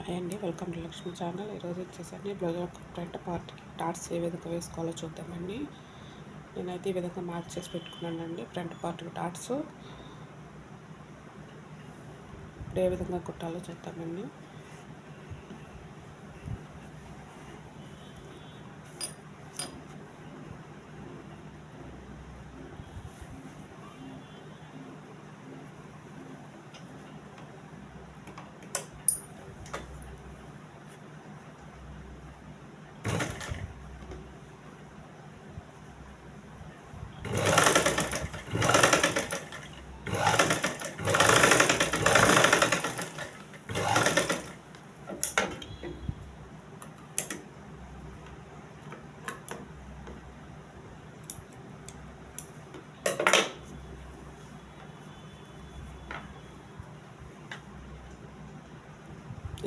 Hi అండి, welcome to Lakshmi channel. ఈరోజు వచ్చేసండి బ్లౌజ్ ఫ్రంట్ పార్ట్కి డాట్స్ ఏ విధంగా వేసుకోవాలో చూద్దామండి. నేనైతే ఈ విధంగా మార్క్ చేసి పెట్టుకున్నానండి. ఫ్రంట్ పార్ట్కి డాట్స్ ఇప్పుడు ఏ విధంగా కుట్టాలో చూద్దామండి.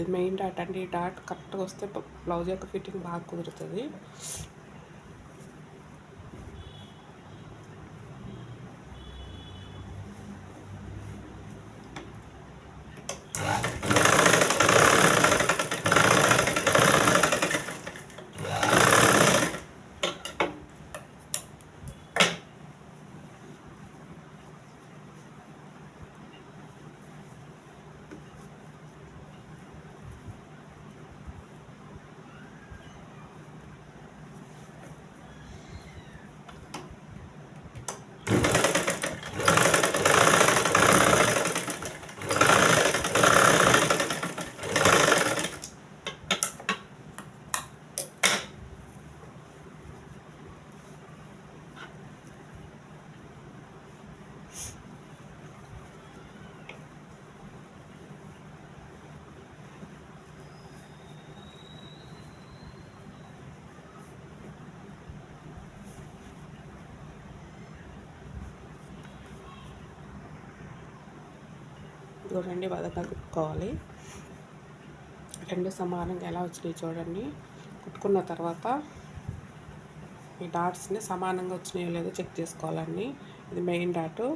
ఇది మెయిన్ డాట్ అండి. ఈ డాట్ కరెక్ట్గా వస్తే బ్లౌజ్ యొక్క ఫిట్టింగ్ బాగా కుదురుతుంది. చూడండి, వదగా కుట్టుకోవాలి. రెండు సమానంగా ఎలా వచ్చినాయి చూడండి. కుట్టుకున్న తర్వాత ఈ డాట్స్ని సమానంగా వచ్చినాయో లేదో చెక్ చేసుకోవాలండి. ఇది మెయిన్ డాటు.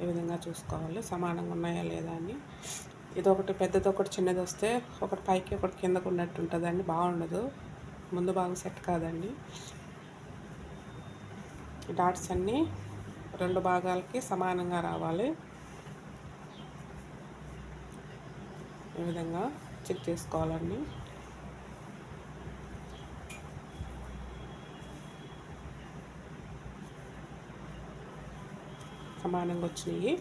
ఈ విధంగా చూసుకోవాలి సమానంగా ఉన్నాయా లేదా అని. ఇదొకటి పెద్దది ఒకటి చిన్నది వస్తే ఒకటి పైకి ఒకటి కిందకు ఉన్నట్టు ఉంటుందండి, బాగుండదు. ముందు బాగా సెట్ కాదండి. ఈ డాట్స్ అన్నీ రెండు భాగాలకి సమానంగా రావాలి. ఈ విధంగా చెక్ చేసుకోవాలండి. సమానంగా వచ్చినాయి.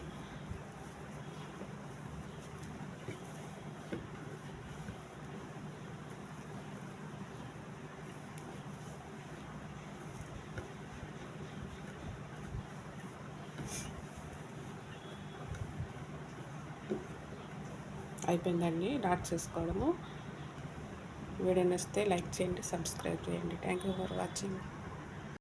అయిపోయిందండి డాట్స్ చేసుకోవడము. వీడియో నచ్చితే లైక్ చేయండి, సబ్స్క్రైబ్ చేయండి. Thank you for watching.